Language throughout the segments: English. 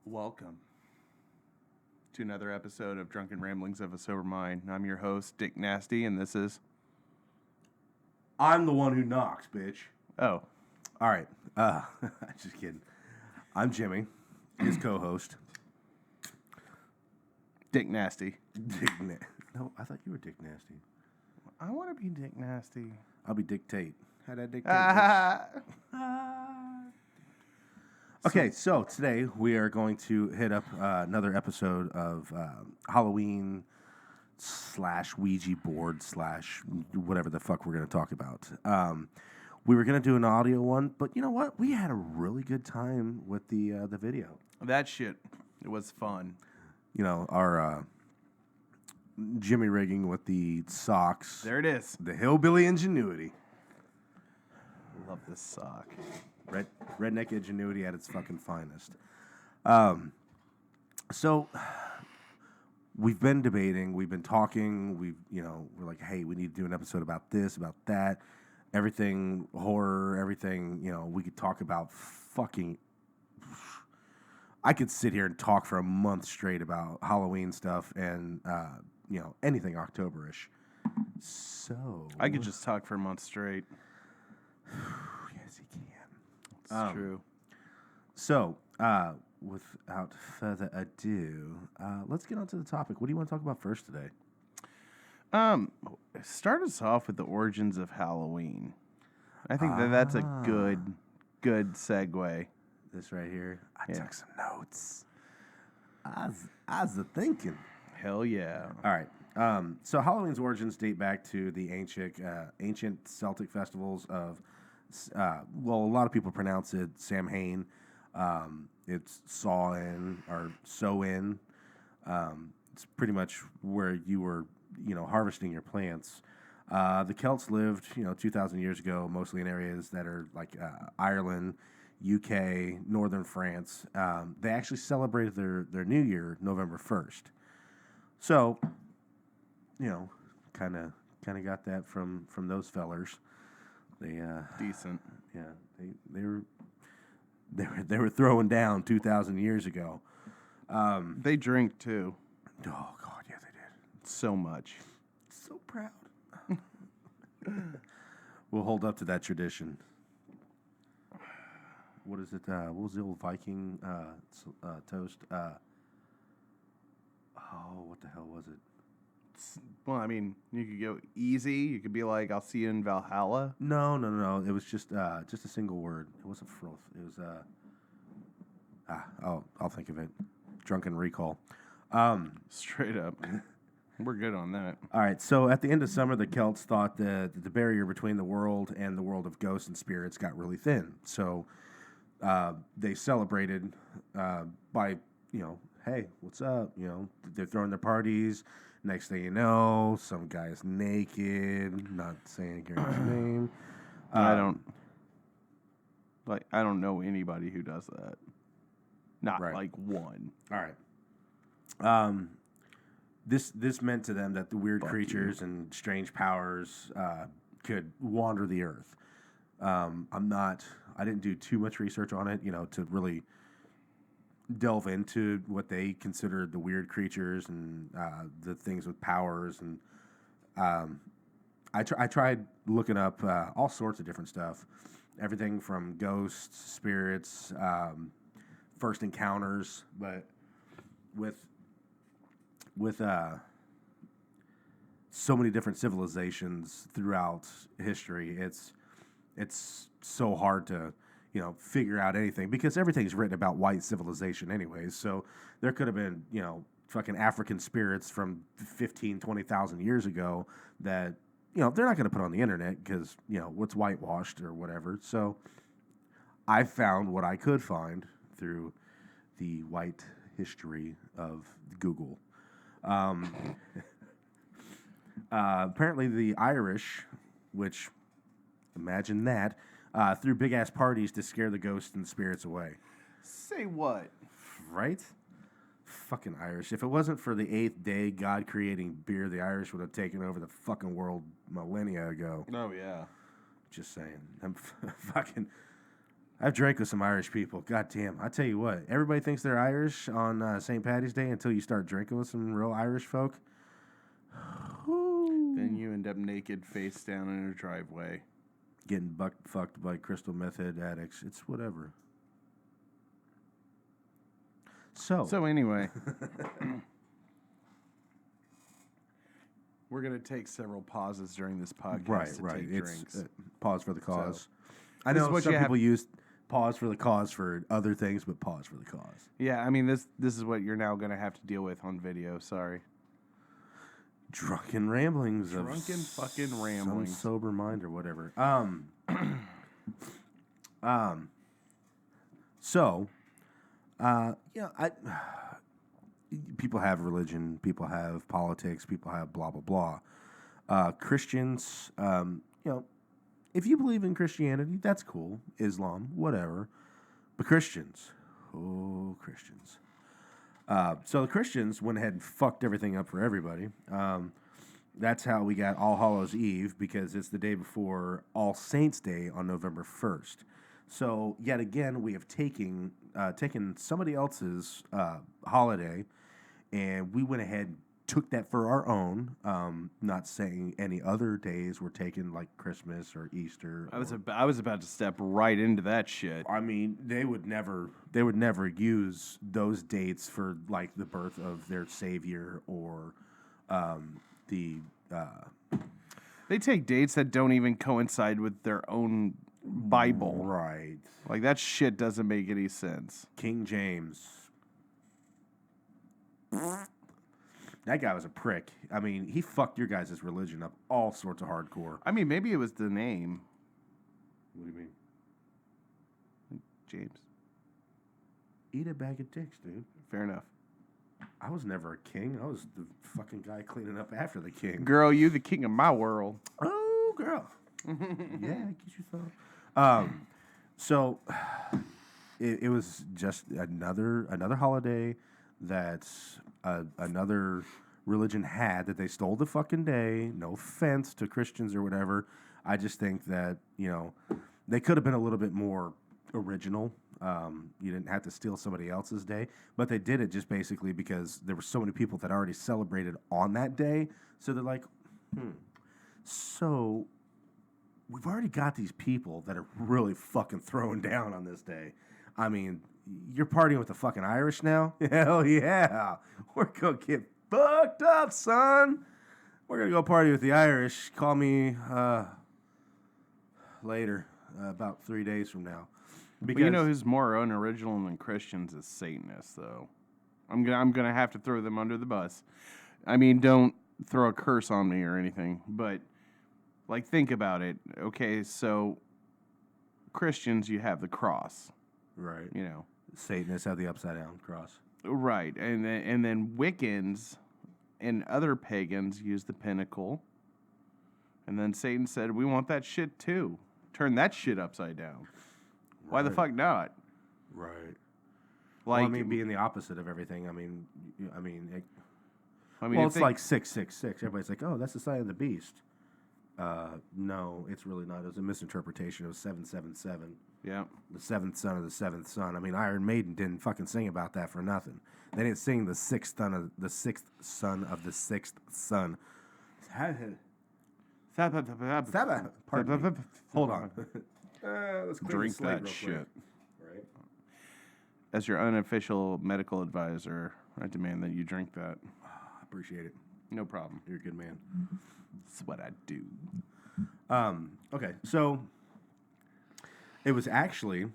Welcome to another episode of Drunken Ramblings of a Sober Mind. I'm your host, Dick Nasty, and this is... I'm the one who knocks, bitch. Oh. All right. Just kidding. I'm Jimmy, his co-host. Dick Nasty. No, I thought you were Dick Nasty. I want to be Dick Nasty. I'll be Dictate. How'd I dictate? Okay, so today we are going to hit up another episode of Halloween / Ouija board / whatever the fuck we're going to talk about. We were going to do an audio one, but you know what? We had a really good time with the video. That shit, it was fun. You know, our Jimmy rigging with the socks. There it is. The hillbilly ingenuity. Love this sock. Redneck ingenuity at its fucking finest. So we've been debating, we've been talking, we're like, hey, we need to do an episode about this, about that, everything horror, everything, we could talk about fucking. I could sit here and talk for a month straight about Halloween stuff and anything October-ish. So I could just talk for a month straight. Yes, you can. It's true. So, without further ado, let's get on to the topic. What do you want to talk about first today? Start us off with the origins of Halloween. I think that's a good segue. This right here. I took some notes. I was a-thinking. Hell yeah. All right. So Halloween's origins date back to the ancient Celtic festivals of, a lot of people pronounce it Samhain. It's Samhain or Samhain. It's pretty much where you were, harvesting your plants. The Celts lived, 2,000 years ago, mostly in areas that are like Ireland, UK, northern France. They actually celebrated their New Year November 1st. So, kind of got that from those fellers. They Decent. Yeah, they were throwing down 2,000 years ago. They drink too. Oh God, yeah, they did. So much. So proud. We'll hold up to that tradition. What is it? What was the old Viking toast? What the hell was it? Well, I mean, you could go easy. You could be like, "I'll see you in Valhalla." No. It was just a single word. It wasn't froth. It was I'll think of it. Drunken recall. Straight up. We're good on that. All right. So at the end of summer, the Celts thought that the barrier between the world and the world of ghosts and spirits got really thin. So they celebrated by, hey, what's up? They're throwing their parties. Next thing you know, some guy's naked, not saying a girl's name. I don't know anybody who does that. Not right. like one. All right. This meant to them that the weird creatures and strange powers could wander the earth. I didn't do too much research on it, to really delve into what they considered the weird creatures and the things with powers, and I tried looking up all sorts of different stuff, everything from ghosts, spirits, first encounters, but with so many different civilizations throughout history, it's so hard to figure out anything, because everything's written about white civilization anyways. So there could have been, fucking African spirits from 15, 20,000 years ago that, they're not going to put on the internet because, what's whitewashed or whatever. So I found what I could find through the white history of Google. Apparently the Irish, which, imagine that, threw big-ass parties to scare the ghosts and spirits away. Say what? Right? Fucking Irish. If it wasn't for the 8th day God-creating beer, the Irish would have taken over the fucking world millennia ago. Oh, yeah. Just saying. I'm fucking... I've drank with some Irish people. God damn. I tell you what, everybody thinks they're Irish on St. Patty's Day until you start drinking with some real Irish folk. Then you end up naked, face down in a driveway. Getting fucked by crystal meth head addicts. It's whatever. So anyway, we're going to take several pauses during this podcast to take drinks. It's pause for the cause. So, I know some people use pause for the cause for other things, but pause for the cause. Yeah, I mean, this is what you're now going to have to deal with on video. Sorry. Drunken ramblings of fucking ramblings. Some sober mind or whatever. People have religion, people have politics, people have blah blah blah. Christians, if you believe in Christianity, that's cool. Islam, whatever. But Christians. So the Christians went ahead and fucked everything up for everybody. That's how we got All Hallows Eve, because it's the day before All Saints Day on November 1st. So yet again, we have taken somebody else's holiday, and we went ahead and took that for our own. Not saying any other days were taken, like Christmas or Easter. I was about to step right into that shit. I mean, they would never use those dates for like the birth of their savior or They take dates that don't even coincide with their own Bible. Right. Like, that shit doesn't make any sense. King James. That guy was a prick. I mean, he fucked your guys' religion up all sorts of hardcore. I mean, maybe it was the name. What do you mean? James. Eat a bag of dicks, dude. Fair enough. I was never a king. I was the fucking guy cleaning up after the king. Girl, you the king of my world. Oh, girl. Yeah, get your thumb. So it was just another holiday that another religion had that they stole the fucking day. No offense to Christians or whatever. I just think that, they could have been a little bit more original. You didn't have to steal somebody else's day, but they did it just basically because there were so many people that already celebrated on that day. So they're like, so we've already got these people that are really fucking throwing down on this day. I mean, you're partying with the fucking Irish now? Hell yeah. We're going to get fucked up, son. We're going to go party with the Irish. Call me later, about 3 days from now. Because, but you know who's more unoriginal than Christians is Satanists, though. I'm gonna have to throw them under the bus. I mean, don't throw a curse on me or anything, but like, think about it. Okay, so Christians, you have the cross, right? Satanists have the upside down cross, right? And then Wiccans and other pagans use the pinnacle, and then Satan said, "We want that shit too. Turn that shit upside down." Why the fuck not? Right. Like, being the opposite of everything. It's it's like 666. Everybody's like, "Oh, that's the sign of the beast." No, it's really not. It was a misinterpretation. It was 777. Yeah. The seventh son of the seventh son. I mean, Iron Maiden didn't fucking sing about that for nothing. They didn't sing the sixth son of the sixth son of the sixth son. Pardon me. Hold on. Let's drink that shit. Right. As your unofficial medical advisor, I demand that you drink that. Appreciate it. No problem. You're a good man. That's what I do. Okay, so it was actually,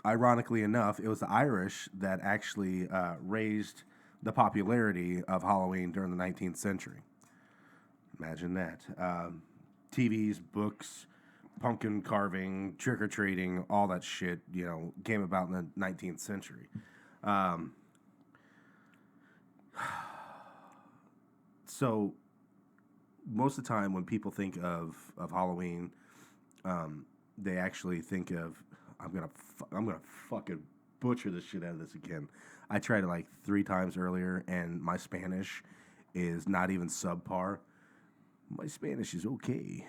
ironically enough, it was the Irish that actually raised the popularity of Halloween during the 19th century. Imagine that. TVs, books, pumpkin carving, trick-or-treating, all that shit, came about in the 19th century. So most of the time when people think of Halloween, they actually think of, I'm gonna fucking butcher this shit out of this again. I tried it like 3 times earlier, and my Spanish is not even subpar. My Spanish is okay.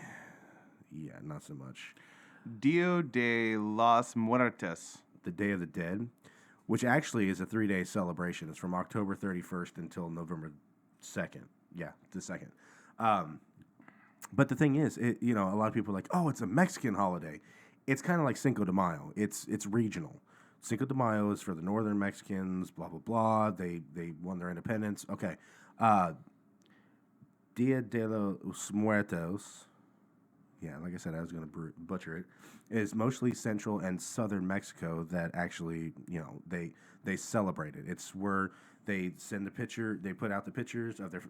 Yeah, not so much. Dia de los Muertos. The Day of the Dead, which actually is a 3-day celebration. It's from October 31st until November 2nd. Yeah, the 2nd. But the thing is, a lot of people are like, oh, it's a Mexican holiday. It's kind of like Cinco de Mayo. It's regional. Cinco de Mayo is for the northern Mexicans, blah, blah, blah. They won their independence. Okay. Dia de los Muertos, yeah, like I said, I was going to butcher it, is mostly central and southern Mexico that actually, they celebrate it. It's where they they put out the pictures of their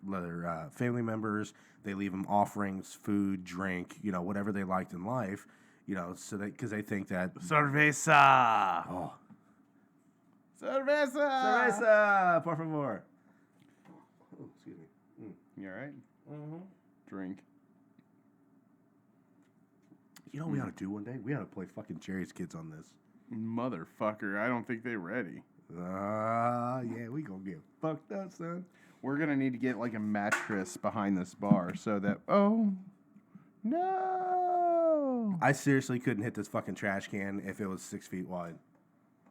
family members. They leave them offerings, food, drink, whatever they liked in life, so because they think that. Cerveza. Oh. Cerveza. Cerveza, por favor. Oh, excuse me. You all right? Mm-hmm. Drink. You know what we ought to do one day? We ought to play fucking Jerry's Kids on this. Motherfucker, I don't think they're ready. Yeah, we gonna get fucked up, son. We're gonna need to get like a mattress behind this bar so that. Oh, no! I seriously couldn't hit this fucking trash can if it was 6 feet wide.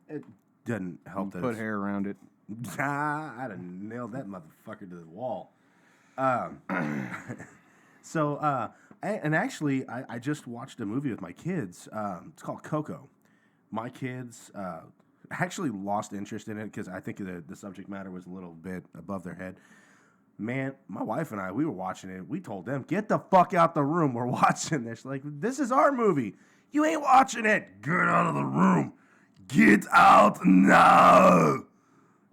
It doesn't help that. Put hair around it. I'd have nailed that motherfucker to the wall. And actually, I just watched a movie with my kids. It's called Coco. My kids actually lost interest in it because I think the subject matter was a little bit above their head. Man, my wife and I, we were watching it. We told them, get the fuck out the room. We're watching this. Like, this is our movie. You ain't watching it. Get out of the room. Get out now.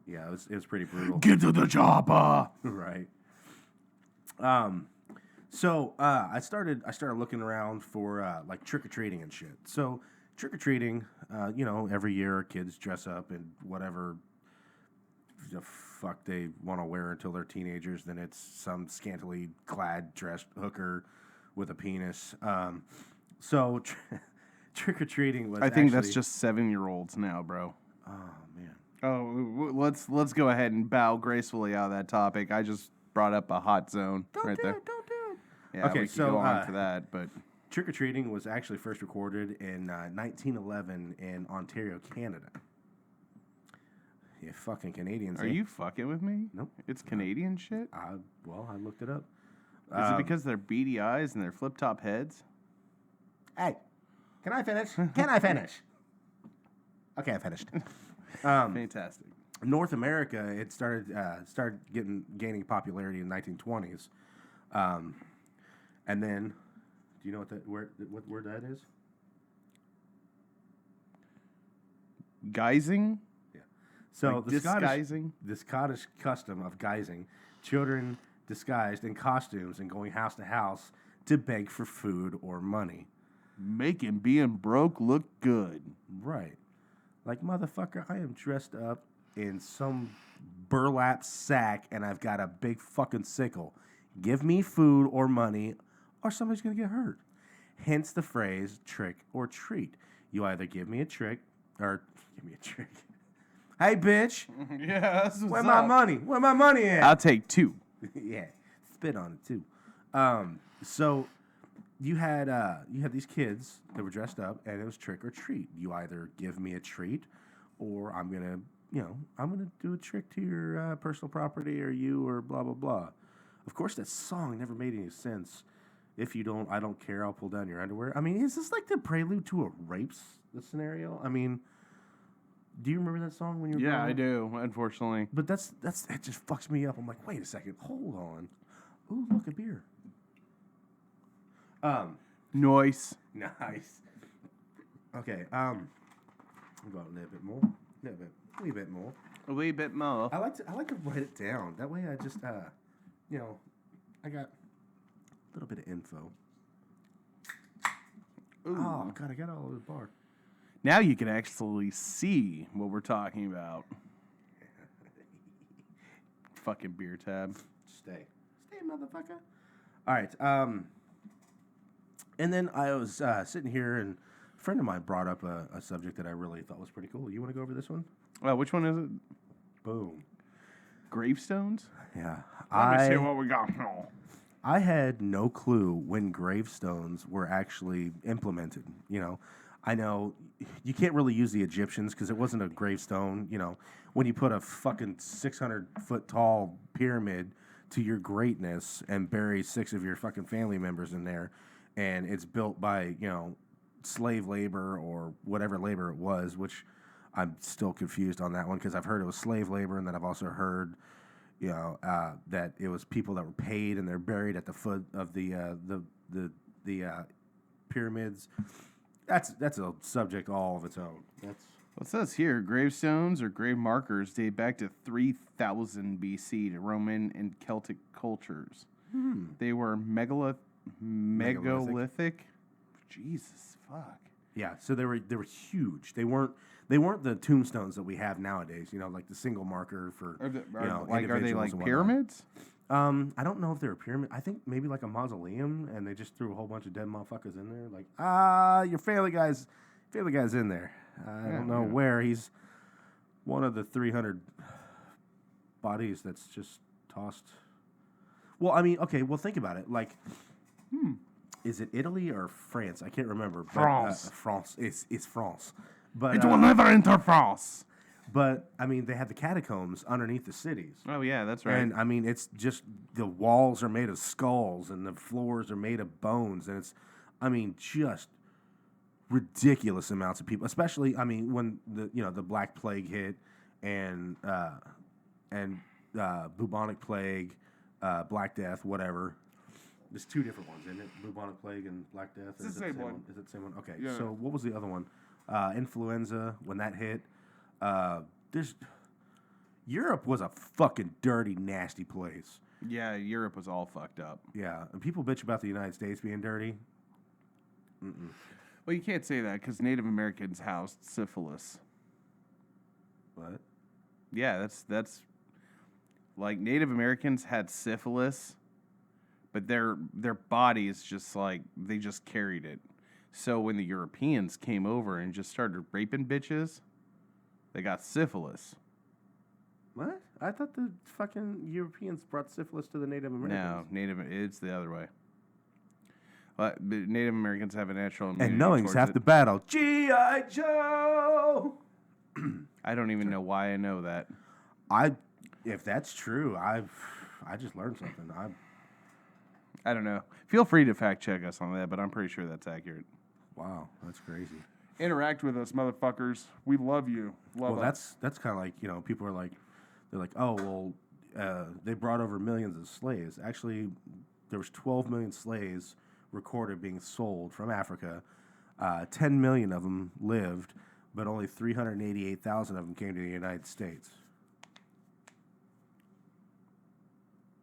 Yeah, it was pretty brutal. Get to the chopper. Right. So I started looking around for like trick or treating and shit. So trick or treating, every year kids dress up in whatever the fuck they want to wear until they're teenagers. Then it's some scantily clad dressed hooker with a penis. So trick or treating was. I think that's just 7-year-olds now, bro. Oh man. Oh, let's go ahead and bow gracefully out of that topic. I just brought up a hot zone right there. Don't do it. Yeah, okay, we could go on for that, but trick-or-treating was actually first recorded in 1911 in Ontario, Canada. You fucking Canadians. Are you fucking with me? Nope. It's Canadian shit? I looked it up. Is it because they're beady eyes and they're flip-top heads? Hey, can I finish? Can I finish? Okay, I finished. Fantastic. North America, it started gaining popularity in the 1920s. And then, do you know what word that is? Guising? Yeah. So like disguising? The Scottish custom of guising children disguised in costumes and going house to house to beg for food or money. Making being broke look good. Right. Like, motherfucker, I am dressed up in some burlap sack and I've got a big fucking sickle. Give me food or money or somebody's going to get hurt. Hence the phrase trick or treat. You either give me a trick or give me a trick. Hey, bitch. Yeah, that's what's Where my money? Where my money at? I'll take 2. Yeah. Spit on it, too. So you had these kids that were dressed up and it was trick or treat. You either give me a treat or I'm going to do a trick to your personal property or you or blah, blah, blah. Of course, that song never made any sense. If you don't, I don't care. I'll pull down your underwear. I mean, is this like the prelude to a rape scenario? I mean, do you remember that song when you were growing up? I do, unfortunately. But that just fucks me up. I'm like, wait a second. Hold on. Ooh, look, a beer. Nice. Nice. Okay, I'll go out a little bit more. A wee bit more. A wee bit more. I like to write it down. That way I just, I got a little bit of info. Ooh. Oh, God, I got all over the bar. Now you can actually see what we're talking about. Fucking beer tab. Stay, motherfucker. All right, and then I was sitting here, and a friend of mine brought up a subject that I really thought was pretty cool. You want to go over this one? Which one is it? Boom. Gravestones? Yeah. Let me see what we got. I had no clue when gravestones were actually implemented. I know you can't really use the Egyptians because it wasn't a gravestone. When you put a fucking 600-foot tall pyramid to your greatness and bury 6 of your fucking family members in there, and it's built by, slave labor or whatever labor it was, which I'm still confused on that one because I've heard it was slave labor, and then I've also heard, that it was people that were paid and they're buried at the foot of the pyramids. That's a subject all of its own. Well, it says here, gravestones or grave markers date back to 3000 BC to Roman and Celtic cultures. They were megalithic. Jesus, fuck. Yeah, so they were huge. They weren't the tombstones that we have nowadays. Like the single marker for Are they individuals like and whatnot. pyramids? I don't know if they're a pyramid. I think maybe like a mausoleum, and they just threw a whole bunch of dead motherfuckers in there. Like, your family guy's in there. I don't know where. He's one of the 300 bodies that's just tossed. Well, I mean, okay. Well, think about it. Like, is it Italy or France? I can't remember. France. France. It's France. But It will never enter France. But I mean, they have the catacombs underneath the cities. Oh yeah, that's right. And I mean, it's just the walls are made of skulls and the floors are made of bones, and it's, I mean, just ridiculous amounts of people. Especially, I mean, when the Black Plague hit and bubonic plague, Black Death, whatever. There's 2 different ones, isn't it? Bubonic plague and Black Death. It's the same one. Is it the same one? Okay. Yeah. So what was the other one? Influenza, when that hit. Europe was a fucking dirty, nasty place. Yeah, Europe was all fucked up. Yeah, and people bitch about the United States being dirty. Well, you can't say that because Native Americans housed syphilis. What? Yeah, that's like Native Americans had syphilis, but their bodies just like they just carried it. So when the Europeans came over and just started raping bitches, they got syphilis. What? I thought the fucking Europeans brought syphilis to the Native Americans. No, it's the other way. But Native Americans have a natural immunity. And knowing's half the battle. G.I. Joe! I don't even know why I know that. If that's true, I just learned something. I don't know. Feel free to fact check us on that, but I'm pretty sure that's accurate. Wow, that's crazy. Interact with us, motherfuckers. We love you. Well, that's kind of like, people are like, they're like, oh, well, they brought over millions of slaves. Actually, there was 12 million slaves recorded being sold from Africa. 10 million of them lived, but only 388,000 of them came to the United States.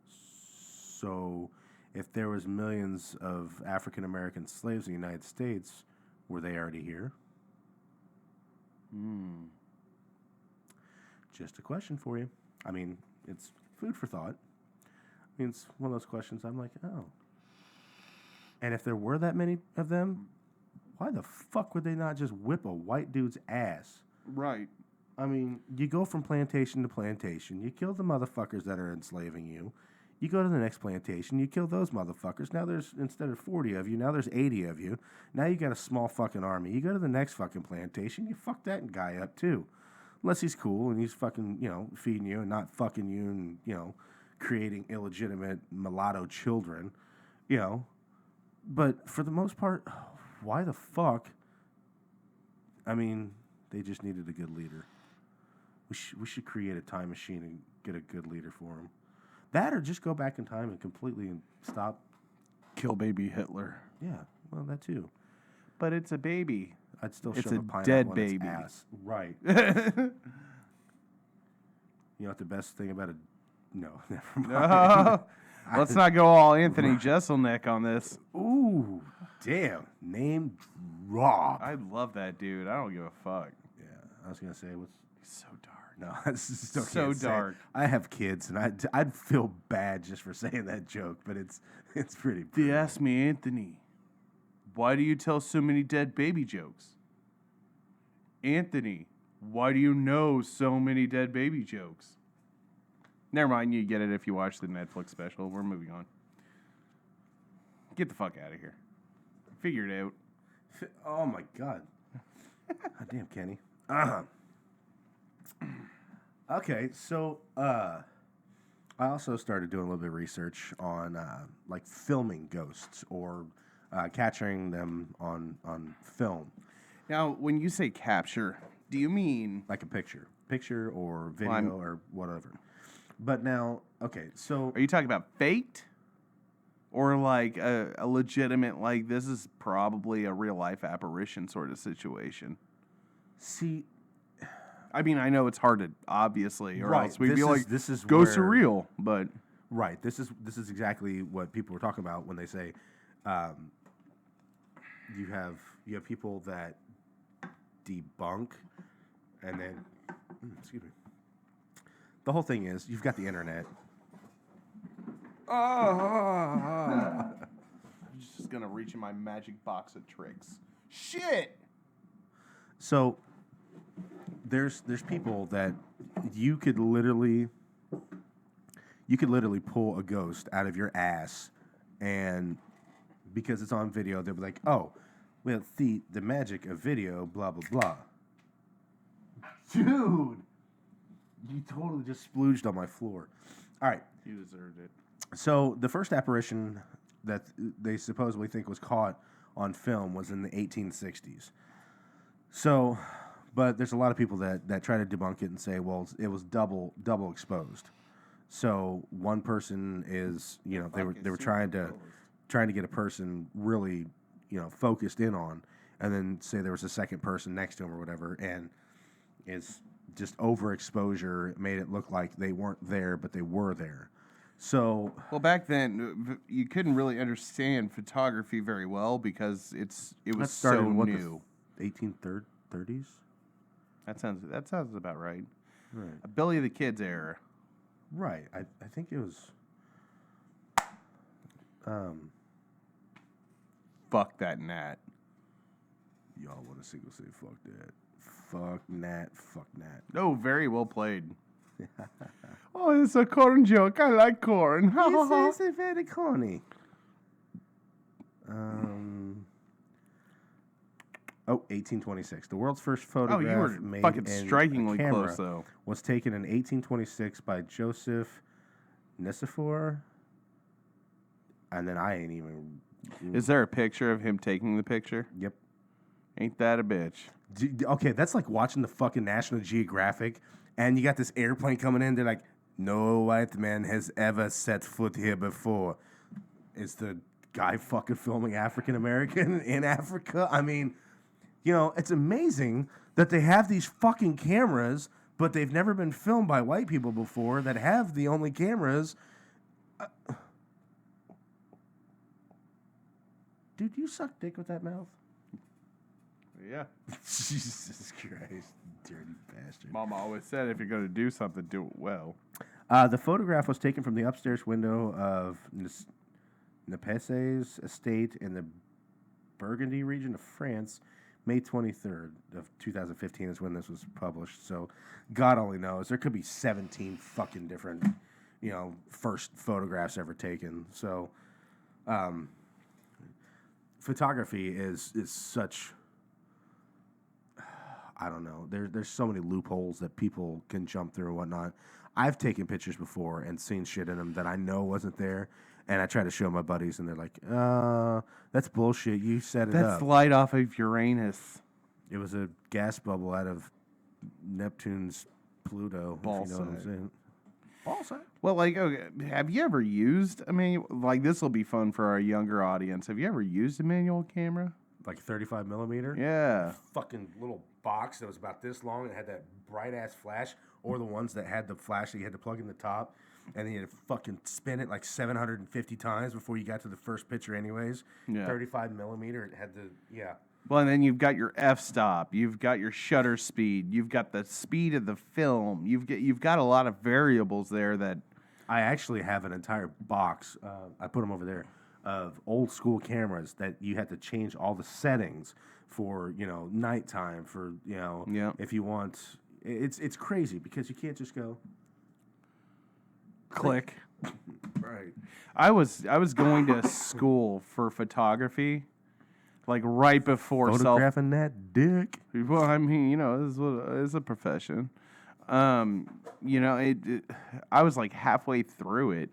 So if there was millions of African American slaves in the United States, were they already here? Just a question for you. I mean, it's food for thought. I mean, it's one of those questions I'm like, oh. And if there were that many of them, why the fuck would they not just whip a white dude's ass? Right. I mean, you go from plantation to plantation. You kill the motherfuckers that are enslaving you. You go to the next plantation, you kill those motherfuckers. Now there's, instead of 40 of you, now there's 80 of you. Now you got a small fucking army. You go to the next fucking plantation, you fuck that guy up too. Unless he's cool and he's fucking, feeding you and not fucking you and, creating illegitimate mulatto children, But for the most part, why the fuck? I mean, they just needed a good leader. We should create a time machine and get a good leader for them. That or just go back in time and completely stop. Kill baby Hitler. Yeah, well, that too. But it's a baby. I'd still It's shove a a pineapple dead in baby. its ass. Right. You know what the best thing about No, never mind. Let's not go all Anthony Jeselnik on this. Ooh, damn. Name drop. I love that dude. I don't give a fuck. Yeah, I was going to say, He's so dark. No, I still So can't say it. dark. I have kids, and I'd feel bad just for saying that joke, but it's pretty. They asked me, Anthony, why do you tell so many dead baby jokes? Anthony, why do you know so many dead baby jokes? Never mind, you get it if you watch the Netflix special. We're moving on. Get the fuck out of here. Figure it out. Oh my god. God damn, Kenny. Okay, so I also started doing a little bit of research on like filming ghosts or capturing them on film, Now, when you say capture, do you mean like a picture or video or whatever. But now, okay, so are you talking about faked? Or like a legitimate, like this is probably a real life apparition sort of situation? see, I mean, I know it's hard to, obviously, or Right, else we'd this be is- like, this is ghosts are where- real, but right, this is exactly what people were talking about when they say you have people that debunk, and then excuse me. The whole thing is you've got the internet. I'm just gonna reach in my magic box of tricks. Shit! So there's people that you could literally pull a ghost out of your ass, and because it's on video, they'll be like, "Oh, well, the magic of video, blah blah blah." Dude, you totally just splooged on my floor. All right. You deserved it. So the first apparition that they supposedly think was caught on film was in the 1860s. So, but there's a lot of people that try to debunk it and say, well, it was double exposed. So one person is, they were trying to get a person really, focused in on, and then say there was a second person next to him or whatever, and it's just overexposure made it look like they weren't there, but they were there. So, Well, back then, you couldn't really understand photography very well because it was that started so in what, new. the 1830s? That sounds about right. Right. A Billy the Kid's era. Right. I think it was. Fuck that Nat. Y'all want to single say fuck that. Fuck Nat. Fuck Nat. Oh, very well played. Oh, it's a corn joke. I like corn. This is very corny. 1826. The world's first photograph you were made fucking in strikingly a camera close, though. was taken in 1826 by Joseph Nicephore. And then I ain't even... Is there a picture of him taking the picture? Yep. Ain't that a bitch? Okay, that's like watching the fucking National Geographic, and you got this airplane coming in. They're like, "No white man has ever set foot here before." Is the guy fucking filming African American in Africa? I mean, it's amazing that they have these fucking cameras, but they've never been filmed by white people before that have the only cameras. Dude, you suck dick with that mouth? Yeah. Jesus Christ, dirty bastard. Mama always said if you're going to do something, do it well. The photograph was taken from the upstairs window of Nepesse's estate in the Burgundy region of France. May 23rd of 2015 is when this was published. So God only knows. There could be 17 fucking different, first photographs ever taken. So photography is such... I don't know. There's so many loopholes that people can jump through and whatnot. I've taken pictures before and seen shit in them that I know wasn't there, and I try to show my buddies, and they're like, that's bullshit. You set it up. That's light off of Uranus. It was a gas bubble out of Neptune's Pluto, if you know what I'm saying. Ballside. Well, like, okay, have you ever used a manual? Like, this will be fun for our younger audience. Have you ever used a manual camera? Like 35 millimeter? Yeah. Fucking little box that was about this long and had that bright ass flash, or the ones that had the flash that you had to plug in the top, and then you had to fucking spin it like 750 times before you got to the first picture anyways. Yeah. 35 millimeter, it had the, yeah. Well, and then you've got your f-stop, you've got your shutter speed, you've got the speed of the film, you've got a lot of variables there that... I actually have an entire box, I put them over there, of old school cameras that you had to change all the settings for, nighttime, for, if you want... It's crazy because you can't just go... Click. Right. I was going to school for photography, like right before Photographing that dick. Well, I mean, it's a profession. I was like halfway through it,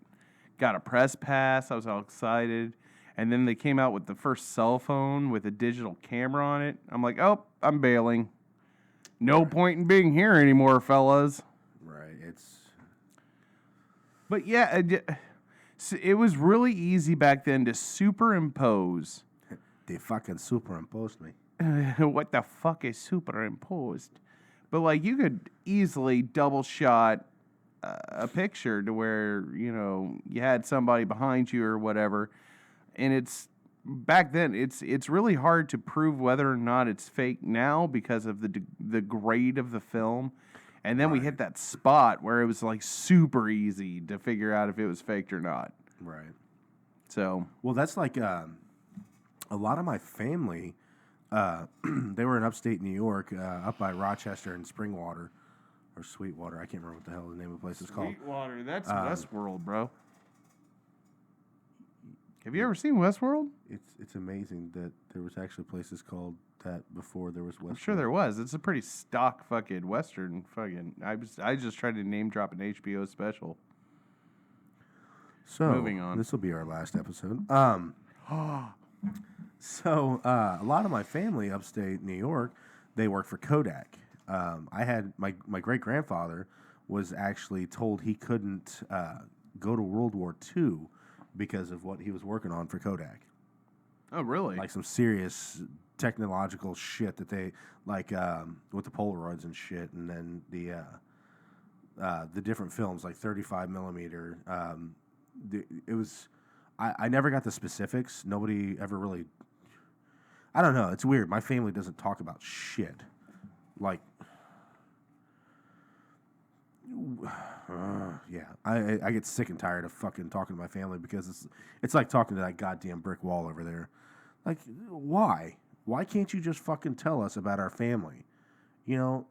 got a press pass. I was all excited, and then they came out with the first cell phone with a digital camera on it. I'm like, oh, I'm bailing. No point in being here anymore, fellas. Right. But yeah, it was really easy back then to superimpose. They fucking superimposed me. What the fuck is superimposed? But like you could easily double shot a picture to where you had somebody behind you or whatever, and it's back then it's really hard to prove whether or not it's fake now because of the grade of the film, and then we hit that spot where it was like super easy to figure out if it was faked or not. Right. So Well, that's like a lot of my family. They were in upstate New York, up by Rochester and Springwater, or Sweetwater. I can't remember what the hell the name of the place is called. Sweetwater, that's Westworld, bro. Have you ever seen Westworld? It's amazing that there was actually places called that before there was Westworld. I'm sure there was. It's a pretty stock fucking Western fucking. I just tried to name drop an HBO special. So moving on. This will be our last episode. So a lot of my family upstate New York, they work for Kodak. I had my great grandfather was actually told he couldn't go to World War II because of what he was working on for Kodak. Oh, really? Like some serious technological shit that they like with the Polaroids and shit, and then the different films like 35 millimeter. It was I never got the specifics. Nobody ever really. I don't know. It's weird. My family doesn't talk about shit. Like, yeah. I get sick and tired of fucking talking to my family because it's like talking to that goddamn brick wall over there. Like, why? Why can't you just fucking tell us about our family?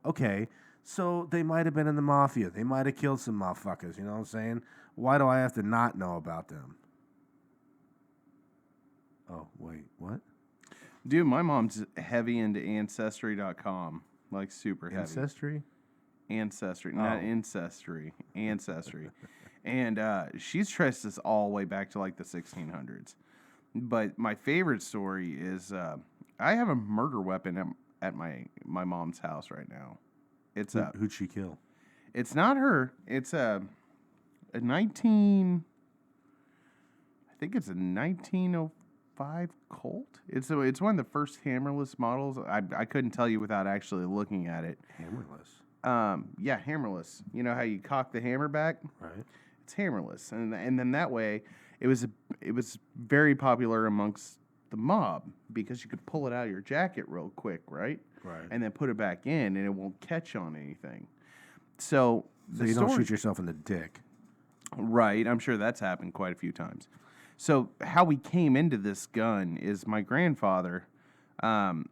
Okay, so they might have been in the mafia. They might have killed some motherfuckers. You know what I'm saying? Why do I have to not know about them? Oh, wait, what? Dude, my mom's heavy into Ancestry.com. Like, super heavy. Ancestry, not Ancestry. Ancestry. And she's traced us all the way back to, like, the 1600s. But my favorite story is I have a murder weapon at my mom's house right now. It's Who'd she kill? It's not her. It's a 19... I think it's a 1905 Colt. It's one of the first hammerless models. I couldn't tell you without actually looking at it. Hammerless? Yeah, hammerless. You know how you cock the hammer back? Right. It's hammerless. And then that way, it was very popular amongst the mob because you could pull it out of your jacket real quick, right? Right. And then put it back in, and it won't catch on anything. So you don't shoot yourself in the dick. Right. I'm sure that's happened quite a few times. So how we came into this gun is my grandfather, kind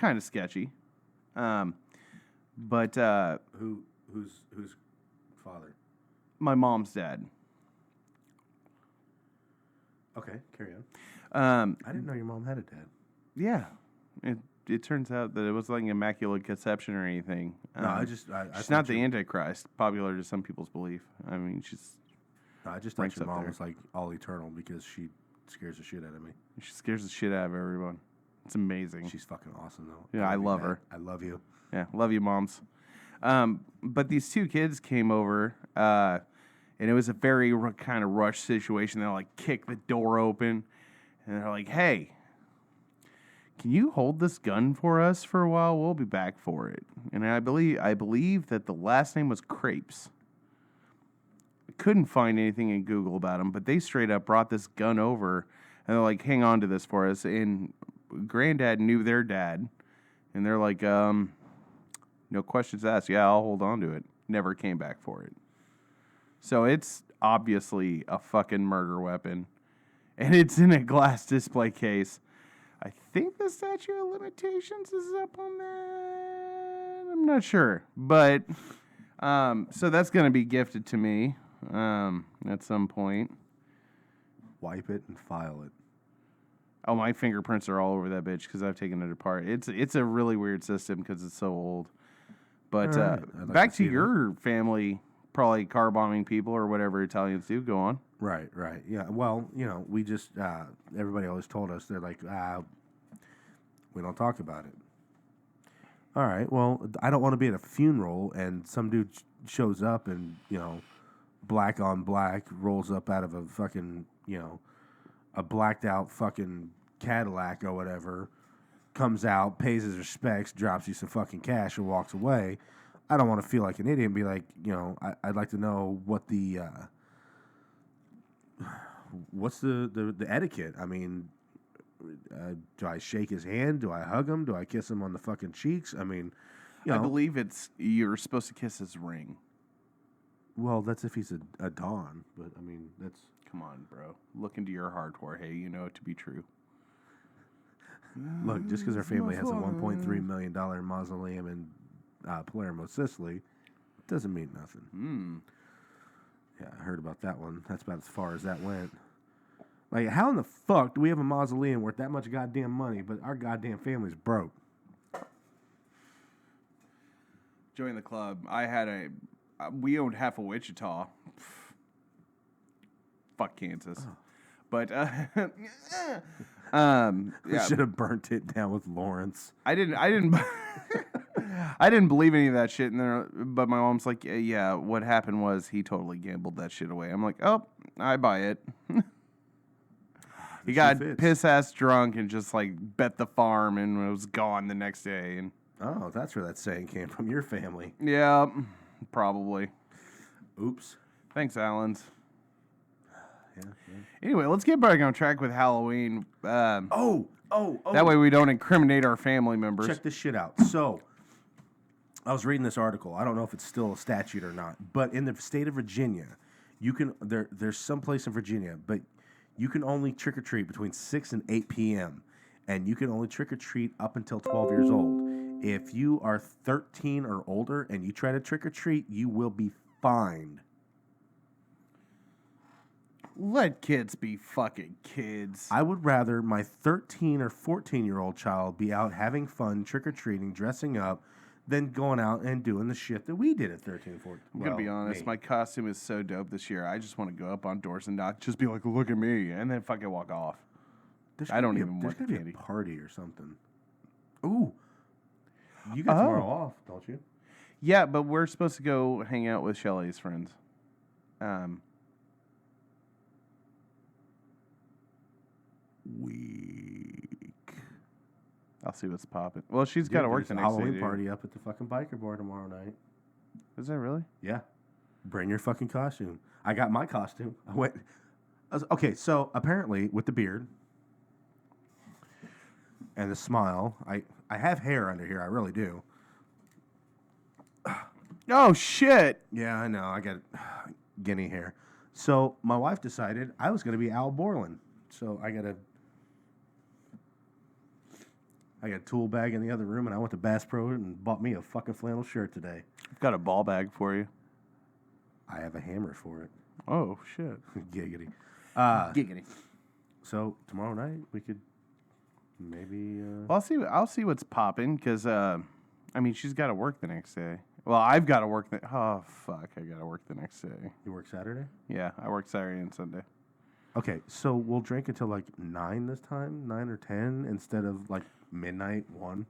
of sketchy, but whose father? My mom's dad. Okay, carry on. I didn't know your mom had a dad. Yeah, it turns out that it was like immaculate conception or anything. No, she's not the Antichrist, popular to some people's belief. I mean, I just thought your mom was like all eternal because she scares the shit out of me. She scares the shit out of everyone. It's amazing. She's fucking awesome though. Yeah, I love her. I love you. Yeah, love you, moms. But these two kids came over, and it was a very kind of rushed situation. They like kick the door open, and they're like, "Hey, can you hold this gun for us for a while? We'll be back for it." And I believe that the last name was Crepes. I couldn't find anything in Google about them, but they straight up brought this gun over, and they're like, "Hang on to this for us." And Granddad knew their dad, and they're like, "No questions asked. Yeah, I'll hold on to it." Never came back for it. So it's obviously a fucking murder weapon, and it's in a glass display case. I think the statute of limitations is up on that. I'm not sure, but so that's going to be gifted to me at some point. Wipe it and file it. Oh, my fingerprints are all over that bitch because I've taken it apart. It's a really weird system because it's so old. But Right. I'd like back to to see your family, probably car bombing people or whatever Italians do. Go on. Right. Yeah. Well, we just everybody always told us they're like, we don't talk about it. All right. Well, I don't want to be at a funeral and some dude shows up and black on black rolls up out of a fucking a blacked out fucking Cadillac or whatever, comes out, pays his respects, drops you some fucking cash, and walks away. I don't want to feel like an idiot and be like, I'd like to know what the what's the etiquette. I mean, do I shake his hand? Do I hug him? Do I kiss him on the fucking cheeks? I mean, I believe you're supposed to kiss his ring. Well, that's if he's a Don, but I mean, that's... Come on, bro. Look into your heart, Jorge. You know it to be true. Look, just because our family has a $1.3 million mausoleum in Palermo, Sicily, doesn't mean nothing. Yeah, I heard about that one. That's about as far as that went. Like, how in the fuck do we have a mausoleum worth that much goddamn money, but our goddamn family's broke? Join the club. We owned half of Wichita. Fuck Kansas. Oh. But we should have burnt it down with Lawrence. I didn't I didn't believe any of that shit in there, but my mom's like, yeah, what happened was he totally gambled that shit away. I'm like, oh, I buy it. He got piss-ass drunk and just, like, bet the farm and was gone the next day. And oh, that's where that saying came from, your family. Yeah, probably. Oops. Thanks, Allens. Yeah. Anyway, let's get back on track with Halloween. Oh. That way we don't incriminate our family members. Check this shit out. So, I was reading this article. I don't know if it's still a statute or not, but in the state of Virginia, you can there's some place in Virginia, but you can only trick or treat between 6 and 8 p.m. and you can only trick or treat up until 12 years old. If you are 13 or older and you try to trick or treat, you will be fined. Let kids be fucking kids. I would rather my 13 or 14-year-old child be out having fun, trick-or-treating, dressing up, than going out and doing the shit that we did at 13 and 14. I'm going to be honest. My costume is so dope this year. I just want to go up on doors and not just be like, look at me, and then fucking walk off. I don't even want the candy. There's going to be a party or something. Ooh. You got tomorrow off, don't you? Yeah, but we're supposed to go hang out with Shelly's friends. Week. I'll see what's popping. Well, she's got to work the next day. Halloween party up at the fucking biker bar tomorrow night. Is that really? Yeah. Bring your fucking costume. I got my costume. Okay, so apparently with the beard and the smile, I have hair under here. I really do. Oh, shit. Yeah, I know. I got guinea hair. So my wife decided I was going to be Al Borland. So I got a tool bag in the other room, and I went to Bass Pro and bought me a fucking flannel shirt today. I've got a ball bag for you. I have a hammer for it. Oh, shit. Giggity. Giggity. So tomorrow night we could maybe... Well, I'll see what's popping, because, she's got to work the next day. Well, I've got to work oh, fuck. I got to work the next day. You work Saturday? Yeah, I work Saturday and Sunday. Okay, so we'll drink until like 9 this time, 9 or 10, instead of like midnight, 1.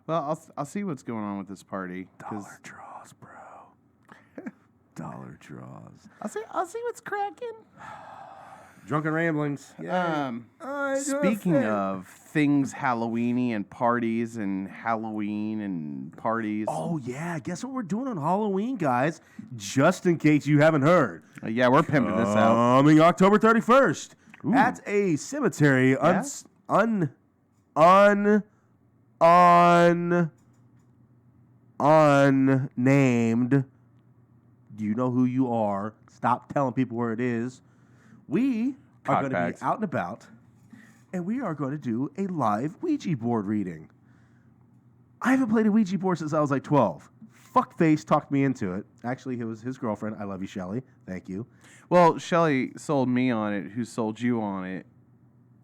Well, I'll see what's going on with this party. Dollar draws, bro. Dollar draws. I'll see what's cracking. Drunken ramblings. Speaking of things Halloweeny and parties and Halloween and parties. Oh, yeah. Guess what we're doing on Halloween, guys? Just in case you haven't heard. Yeah, we're pimping this out. Coming October 31st. Ooh. At a cemetery unnamed. You know who you are. Stop telling people where it is. We are going to be out and about, and we are going to do a live Ouija board reading. I haven't played a Ouija board since I was like 12. fuckface talked me into it. Actually, it was his girlfriend. I love you, Shelly. Thank you. Well, Shelly sold me on it, who sold you on it.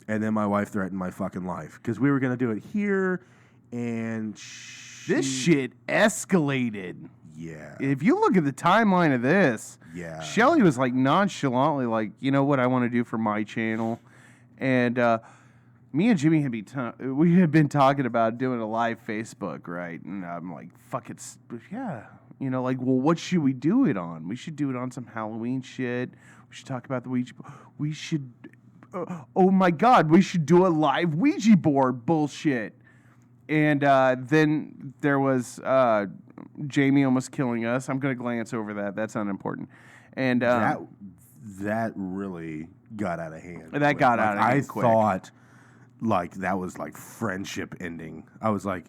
And then my wife threatened my fucking life because we were going to do it here, and This shit escalated. Yeah. If you look at the timeline of this, Yeah. Shelly was like nonchalantly like, you know what I want to do for my channel, and me and Jimmy had been talking about doing a live Facebook, right? And I'm like, fuck it, yeah. You know, like, well, what should we do it on? We should do it on some Halloween shit. We should talk about the Ouija. We should, oh my God, we should do a live Ouija board bullshit. And then there was Jamie almost killing us. I'm going to glance over that. That's unimportant. And that really got out of hand. That got out of hand quick. I thought like that was like friendship ending. I was like,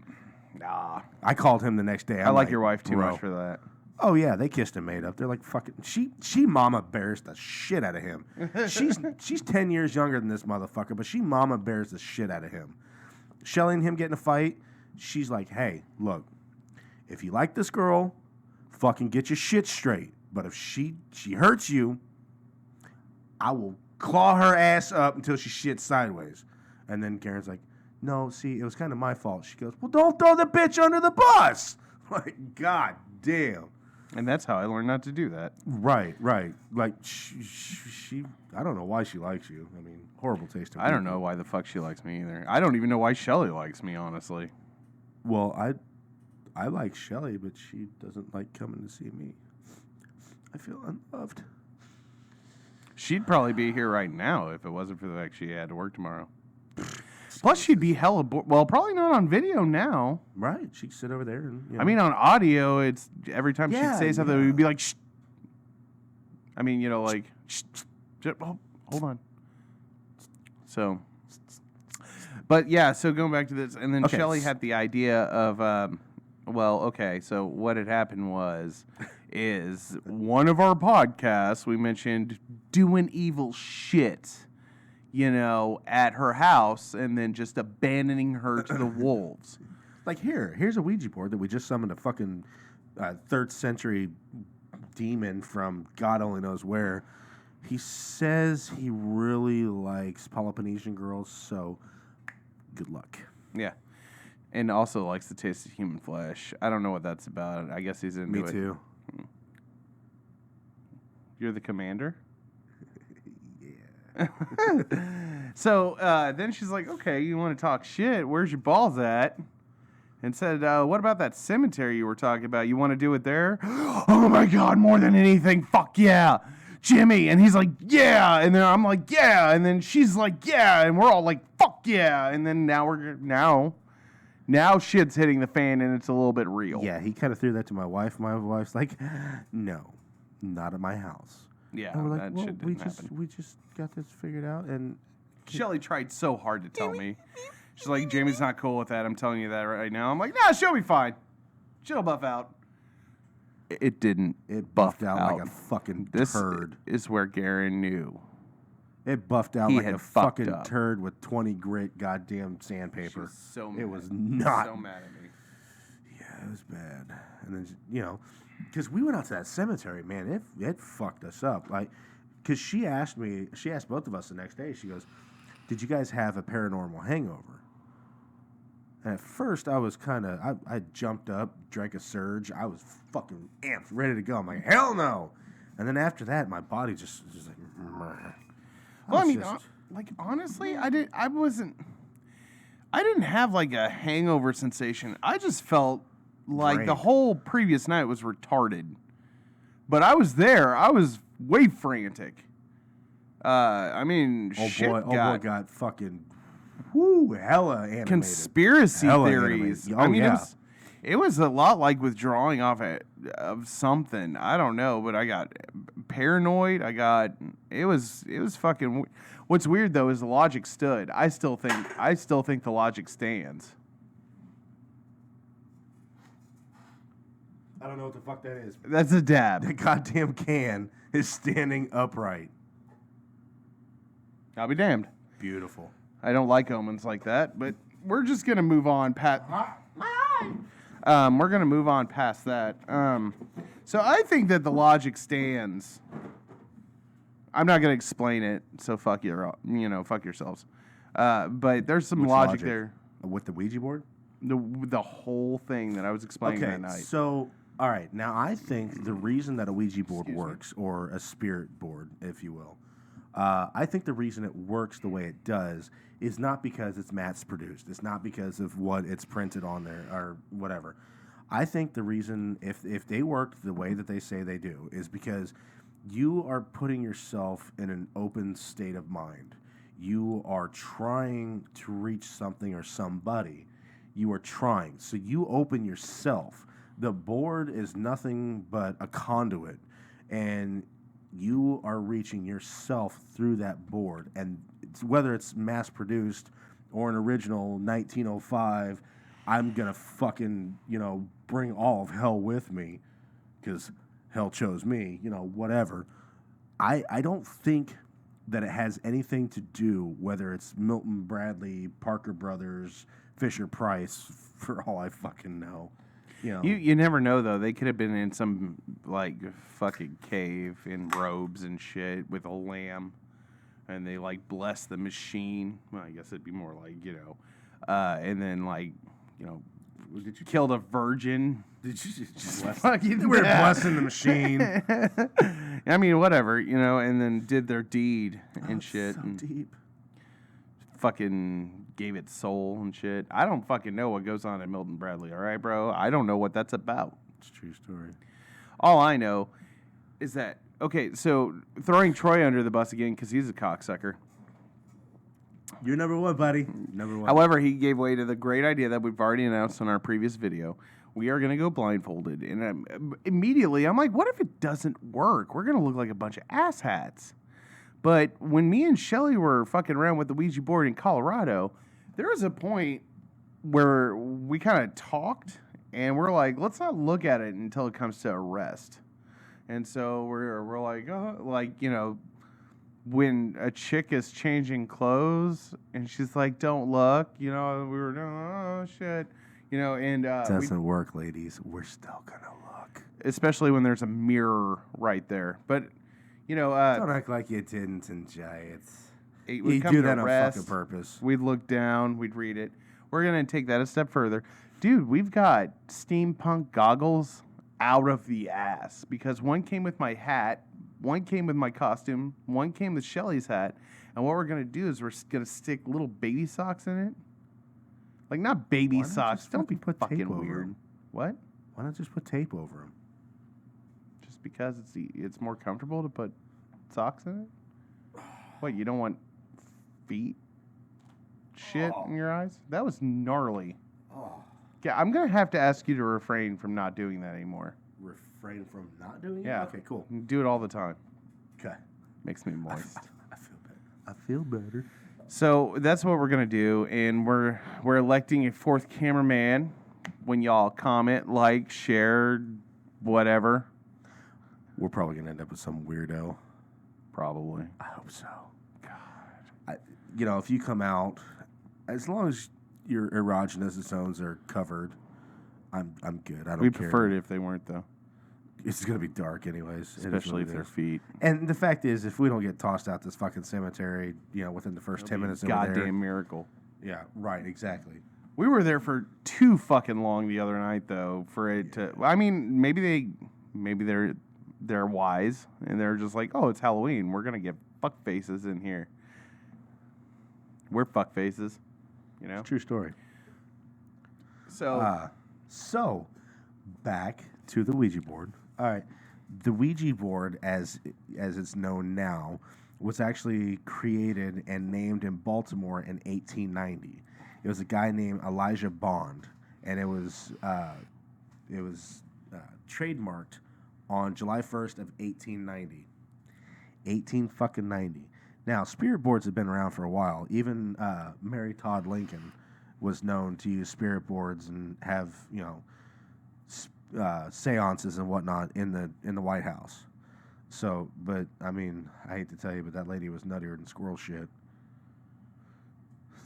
nah. I called him the next day. I like your wife too much for that. Oh yeah, they kissed and made up. They're like fucking. She mama bears the shit out of him. She's 10 years younger than this motherfucker, but she mama bears the shit out of him. Shelly and him get in a fight. She's like, hey, look, if you like this girl, fucking get your shit straight. But if she hurts you, I will claw her ass up until she shits sideways. And then Karen's like, no, see, it was kind of my fault. She goes, well, don't throw the bitch under the bus. Like, God damn. And that's how I learned not to do that. Right. Like, she I don't know why she likes you. I mean, horrible taste. I don't know why the fuck she likes me either. I don't even know why Shelly likes me, honestly. Well, I like Shelly, but she doesn't like coming to see me. I feel unloved. She'd probably be here right now if it wasn't for the fact she had to work tomorrow. Plus, she'd be hella bored. Well, probably not on video now. Right. She could sit over there and, you know. I mean, on audio, it's every time she'd say something, we'd be like, shh. I mean, you know, like, shh, oh, hold on. So, but yeah, so going back to this, and then Shelly had the idea of, so what had happened is one of our podcasts, we mentioned doing evil shit, you know, at her house and then just abandoning her to the wolves. Like, here's a Ouija board that we just summoned a fucking 3rd century demon from God only knows where. He says he really likes Peloponnesian girls, so good luck. Yeah. And also likes the taste of human flesh. I don't know what that's about. I guess he's into it. Me too. You're the commander? Yeah. So then she's like, okay, you want to talk shit? Where's your balls at? And said, what about that cemetery you were talking about? You want to do it there? Oh my God, more than anything, fuck yeah. Jimmy. And he's like, yeah. And then I'm like, yeah. And then she's like, yeah. And we're all like, fuck yeah. And then now shit's hitting the fan and it's a little bit real. Yeah, he kind of threw that to my wife. My wife's like, no, not at my house. Yeah, and we're like, that well, shit didn't happen. We just got this figured out. And Shelly tried so hard to tell me. She's like, Jamie's not cool with that. I'm telling you that right now. I'm like, nah, she'll be fine. She'll buff out. It didn't. It buffed out like a fucking turd. This is where Garen knew. It buffed out like a fucked fucking up. turd with 20 grit goddamn sandpaper. Was so mad. It was not. So mad at me. Yeah, it was bad. And then, you know, because we went out to that cemetery, man, it fucked us up. Like, because she asked both of us the next day, she goes, did you guys have a paranormal hangover? And at first, I was kind of, I jumped up, drank a surge. I was fucking amped, ready to go. I'm like, hell no. And then after that, my body just like, Well, I mean, like, honestly, I didn't have like a hangover sensation. I just felt like the whole previous night was retarded. But I was there. I was way frantic. I mean, old boy got fucking hella animated. Conspiracy theories. Oh, I mean, yeah. it was a lot like withdrawing off of something. I don't know, but I got paranoid. It was fucking. What's weird though is the logic stood. I still think the logic stands. I don't know what the fuck that is. That's a dab. The goddamn can is standing upright. I'll be damned. Beautiful. I don't like omens like that, but we're just gonna move on, Pat. We're going to move on past that. So I think that the logic stands. I'm not going to explain it, so fuck yourselves. But there's some Which logic there. With the Ouija board? The whole thing that I was explaining that night. So, all right. Now, I think the reason that a Ouija board works, or a spirit board, if you will, I think the reason it works the way it does is not because it's mass produced. It's not because of what it's printed on there or whatever. I think the reason, if they work the way that they say they do, is because you are putting yourself in an open state of mind. You are trying to reach something or somebody. You are trying. So you open yourself. The board is nothing but a conduit, and you are reaching yourself through that board. And whether it's mass produced or an original 1905, I'm going to fucking, bring all of hell with me because hell chose me, whatever. I don't think that it has anything to do, whether it's Milton Bradley, Parker Brothers, Fisher Price, for all I fucking know. You never know, though. They could have been in some, fucking cave in robes and shit with a lamb, and they, bless the machine. Well, I guess it'd be more and then, killed a virgin. Did you just fucking... We're blessing the machine. I mean, whatever, and then did their deed and shit. So and deep. Fucking gave it soul and shit. I don't fucking know what goes on at Milton Bradley, all right, bro? I don't know what that's about. It's a true story. All I know is that, okay, so throwing Troy under the bus again because he's a cocksucker. You're number one, buddy. Number one. However, he gave way to the great idea that we've already announced on our previous video. We are going to go blindfolded. And immediately, I'm like, what if it doesn't work? We're going to look like a bunch of asshats. But when me and Shelly were fucking around with the Ouija board in Colorado, there was a point where we kind of talked, and we're like, let's not look at it until it comes to arrest. And so we're like, when a chick is changing clothes, and she's like, don't look, we were doing, oh, shit. And doesn't work, ladies. We're still gonna look, especially when there's a mirror right there. But don't act like you didn't enjoy it. You do that on fucking purpose. We'd look down, we'd read it. We're gonna take that a step further, dude. We've got steampunk goggles out of the ass because one came with my hat, one came with my costume, one came with Shelly's hat, and what we're gonna do is we're gonna stick little baby socks in it. Like, not baby socks. Don't be fucking weird. What? Why not just put tape over them? Just because it's more comfortable to put socks in it? What, you don't want feet shit in your eyes? That was gnarly. Oh. Yeah, I'm going to have to ask you to refrain from not doing that anymore. Refrain from not doing it? Yeah. Okay, cool. Do it all the time. Okay. Makes me moist. I feel better. I feel better. So that's what we're gonna do, and we're electing a fourth cameraman. When y'all comment, like, share, whatever. We're probably gonna end up with some weirdo. Probably. I hope so. God. If you come out, as long as your erogenous zones are covered, I'm good. I don't care. We prefer it if they weren't, though. It's going to be dark anyways. Especially if they're feet. And the fact is, if we don't get tossed out this fucking cemetery, within the first 10 minutes, goddamn miracle. Yeah, right, exactly. We were there for too fucking long the other night, though, for it to. I mean, maybe they're wise and they're just like, oh, it's Halloween. We're gonna get fuck faces in here. We're fuck faces, It's a true story. So back to the Ouija board. All right, the Ouija board, as it's known now, was actually created and named in Baltimore in 1890. It was a guy named Elijah Bond, and it was trademarked on July 1st of 1890. 1890. Now, spirit boards have been around for a while. Even Mary Todd Lincoln was known to use spirit boards and have seances and whatnot in the White House. So, but I mean, I hate to tell you, but that lady was nuttier than squirrel shit.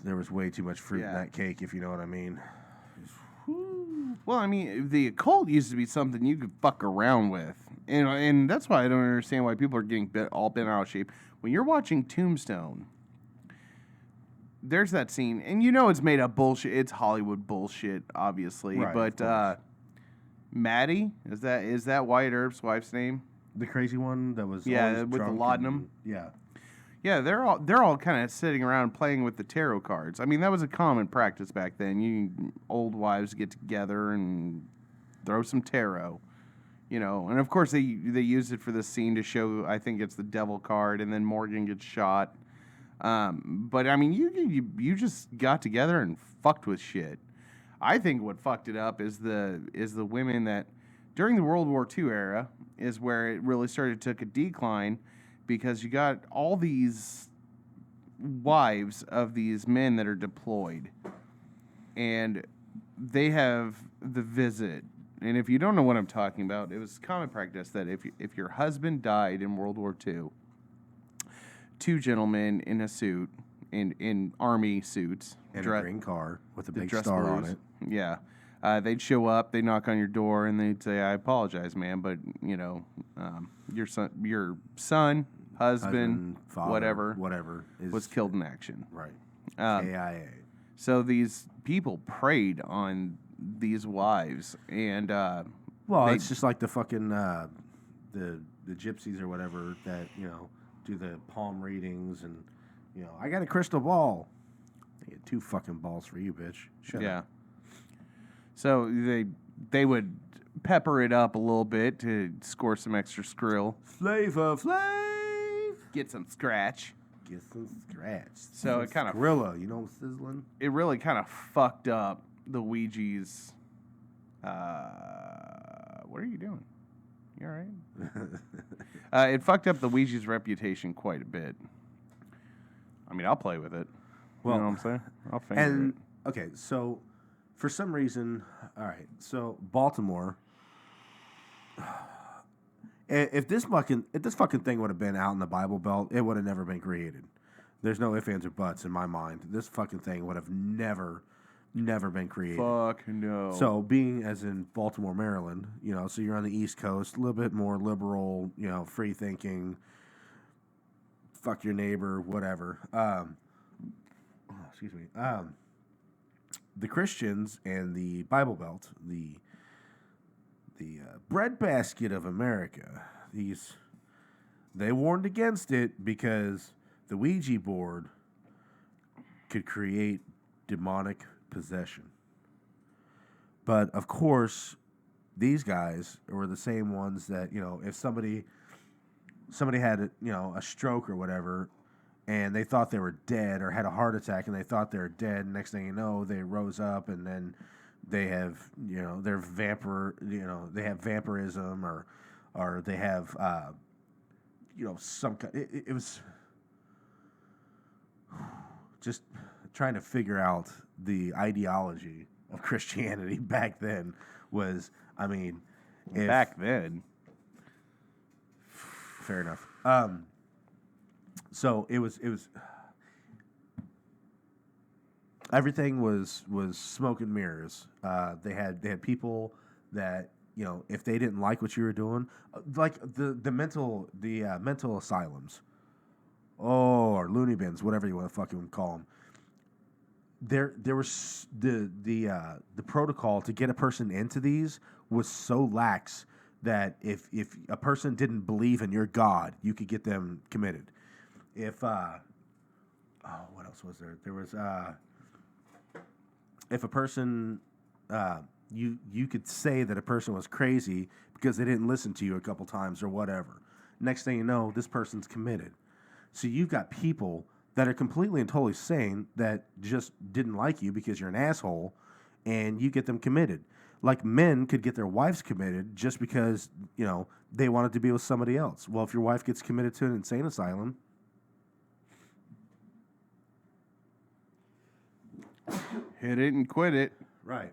There was way too much fruit in that cake, if you know what I mean. Well, I mean, the occult used to be something you could fuck around with, and that's why I don't understand why people are getting all bent out of shape. When you're watching Tombstone, there's that scene, and you know it's made up bullshit. It's Hollywood bullshit, obviously. Right, But of Maddie, is that Wyatt Earp's wife's name? The crazy one that was Yeah, always with the drunk laudanum. Yeah. Yeah, they're all kind of sitting around playing with the tarot cards. I mean, that was a common practice back then. Old wives get together and throw some tarot, And of course they used it for this scene to show. I think it's the devil card, and then Morgan gets shot. But I mean, you just got together and fucked with shit. I think what fucked it up is the women that during the World War II era is where it really started to take a decline. Because you got all these wives of these men that are deployed, and they have the visit. And if you don't know what I'm talking about, it was common practice that if your husband died in World War II, two gentlemen in a suit, in army suits, In a green car with a big dress star blues. on it. Yeah. They'd show up, they'd knock on your door, and they'd say, "I apologize, man, but your son, husband, Father, whatever, is, was killed in action." Right. Um, KIA. So these people preyed on these wives, and Well, it's just like the fucking the gypsies or whatever that do the palm readings and I got a crystal ball. I get 2 fucking balls for you, bitch. Shut up. So they would pepper it up a little bit to score some extra skrill. Flavor Flav. Get some scratch. Get some scratch. So it kind of Skrilla, sizzling. It really kind of fucked up the Ouija's. What are you doing? You all right? It fucked up the Ouija's reputation quite a bit. I mean, I'll play with it. Well, you know what I'm saying? I'll finger it. Okay, so for some reason, all right, so Baltimore. If this fucking thing would have been out in the Bible Belt, it would have never been created. There's no ifs, ands, or buts in my mind. This fucking thing would have never been created. Fuck no. So being as in Baltimore, Maryland, so you're on the East Coast, a little bit more liberal, free thinking. Fuck your neighbor, whatever. Excuse me. The Christians and the Bible Belt, the breadbasket of America, they warned against it because the Ouija board could create demonic possession. But of course, these guys were the same ones that if somebody had a stroke or whatever, and they thought they were dead or had a heart attack and they thought they were dead. Next thing you know, they rose up and then they have they're they have vampirism or they have some kind. It was just trying to figure out the ideology of Christianity back then. Back then. Fair enough. So it was everything was smoke and mirrors. They had people that if they didn't like what you were doing, like the mental asylums, or loony bins, whatever you want to fucking call them. There was the protocol to get a person into these was so lax that if a person didn't believe in your God, you could get them committed. What else was there? There was if a person you could say that a person was crazy because they didn't listen to you a couple times or whatever. Next thing you know, this person's committed. So you've got people that are completely and totally sane that just didn't like you because you're an asshole, and you get them committed. Like men could get their wives committed just because, they wanted to be with somebody else. Well, if your wife gets committed to an insane asylum, hit it and quit it. right.